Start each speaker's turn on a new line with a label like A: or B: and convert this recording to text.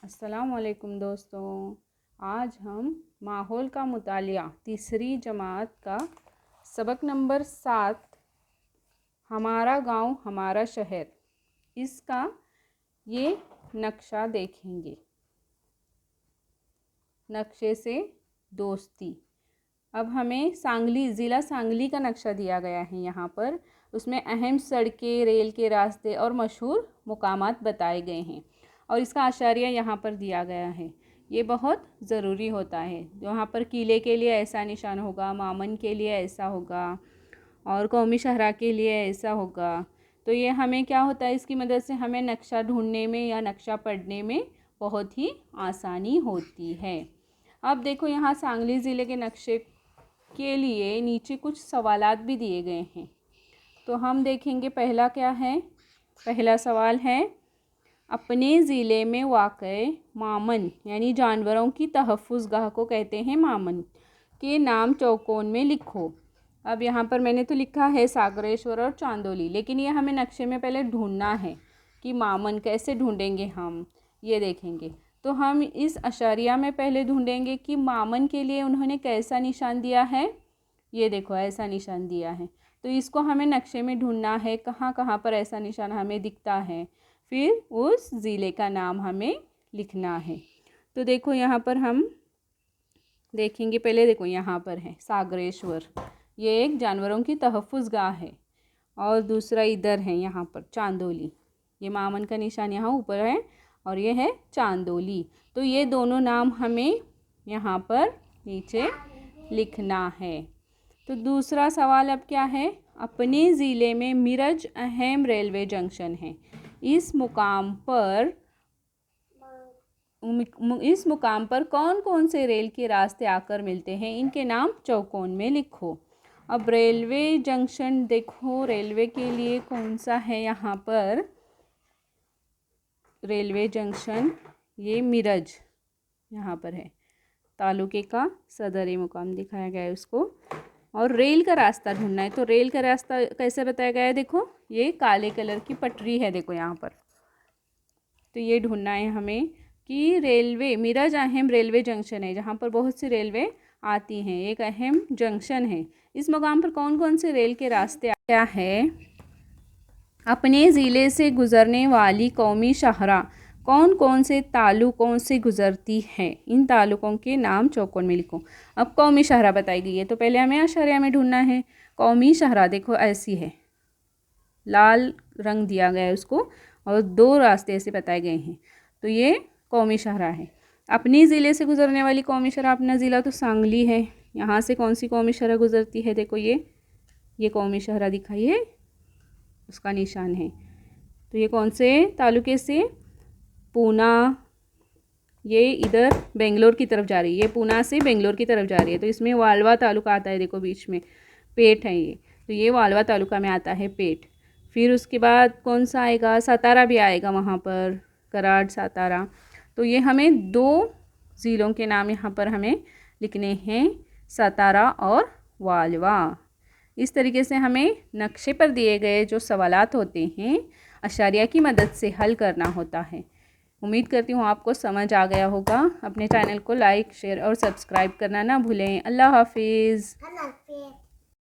A: अस्सलामुअलैकुम दोस्तों, आज हम माहौल का मुतालिया तीसरी जमात का सबक नंबर 7 हमारा गांव हमारा शहर इसका ये नक्शा देखेंगे। नक्शे से दोस्ती। अब हमें ज़िला सांगली का नक्शा दिया गया है। यहाँ पर उसमें अहम सड़कें, रेल के रास्ते और मशहूर मुकामात बताए गए हैं और इसका आशारिया यहाँ पर दिया गया है। ये बहुत ज़रूरी होता है। यहाँ पर किले के लिए ऐसा निशान होगा, मामन के लिए ऐसा होगा और कौमी शहरा के लिए ऐसा होगा। तो ये हमें क्या होता है, इसकी मदद से हमें नक्शा ढूंढने में या नक्शा पढ़ने में बहुत ही आसानी होती है। अब देखो, यहाँ सांगली ज़िले के नक्शे के लिए नीचे कुछ सवालात भी दिए गए हैं। तो हम देखेंगे पहला क्या है। पहला सवाल है, अपने ज़िले में वाक़ई मामन यानी जानवरों की तहफ़्फ़ुज़गाह को कहते हैं मामन के नाम चौकोन में लिखो। अब यहाँ पर मैंने तो लिखा है सागरेश्वर और चांदोली, लेकिन ये हमें नक्शे में पहले ढूंढना है कि मामन कैसे ढूंढेंगे हम, ये देखेंगे। तो हम इस अशारिया में पहले ढूंढेंगे कि मामन के लिए उन्होंने कैसा निशान दिया है। ये देखो, ऐसा निशान दिया है। तो इसको हमें नक्शे में ढूंढना है, कहाँ कहाँ पर ऐसा निशान हमें दिखता है, फिर उस ज़िले का नाम हमें लिखना है। तो देखो, यहाँ पर हम देखेंगे। पहले देखो, यहाँ पर है सागरेश्वर, ये एक जानवरों की तहफ़्फ़ुज़गाह है। और दूसरा इधर है यहाँ पर चांदोली, ये मामन का निशान यहाँ ऊपर है और ये है चांदोली। तो ये दोनों नाम हमें यहाँ पर नीचे लिखना है। तो दूसरा सवाल अब क्या है, अपने ज़िले में मिरज अहम रेलवे जंक्शन है। इस मुकाम पर कौन कौन से रेल के रास्ते आकर मिलते हैं, इनके नाम चौकोन में लिखो। अब रेलवे जंक्शन देखो, रेलवे के लिए कौन सा है यहाँ पर रेलवे जंक्शन, ये मिरज यहाँ पर है। तालुके का सदरी मुकाम दिखाया गया है उसको। और रेल का रास्ता ढूंढना है। तो रेल का रास्ता कैसे बताया गया है, देखो ये काले कलर की पटरी है, देखो यहाँ पर। तो ये ढूंढना है हमें कि रेलवे मिरज अहम रेलवे जंक्शन है, जहाँ पर बहुत सी रेलवे आती हैं, एक अहम जंक्शन है। इस मुकाम पर कौन कौन से रेल के रास्ते क्या है। अपने ज़िले से गुज़रने वाली कौमी शाहरा कौन कौन से तालुकों से गुज़रती है, इन तालुकों के नाम चौकोन में लिखो। अब कौमी शाहरा बताई गई है, तो पहले हमें अशारिया में ढूंढना है। कौमी शाहरा देखो ऐसी है, लाल रंग दिया गया है उसको और दो रास्ते ऐसे बताए गए हैं। तो ये कौमी शाहरा है। अपने ज़िले से गुज़रने वाली कौमी शाहरा, अपना ज़िला तो सांगली है, यहाँ से कौन सी कौमी शाहरा गुज़रती है, देखो ये कौमी शाहरा दिखाई है, उसका निशान है। तो ये कौन से तालुके से, पूना, ये इधर बेंगलोर की तरफ जा रही है, ये पूना से बेंगलोर की तरफ जा रही है। तो इसमें वालवा तालुका आता है, देखो बीच में पेट है ये, तो ये वालवा तालुका में आता है पेट। फिर उसके बाद कौन सा आएगा, सतारा भी आएगा वहाँ पर, कराड़ सतारा। तो ये हमें दो ज़िलों के नाम यहाँ पर हमें लिखने हैं, सतारा और वालवा। इस तरीके से हमें नक्शे पर दिए गए जो सवालात होते हैं अशारिया की मदद से हल करना होता है। उम्मीद करती हूँ आपको समझ आ गया होगा। अपने चैनल को लाइक, शेयर और सब्सक्राइब करना ना भूलें। अल्लाह हाफिज़।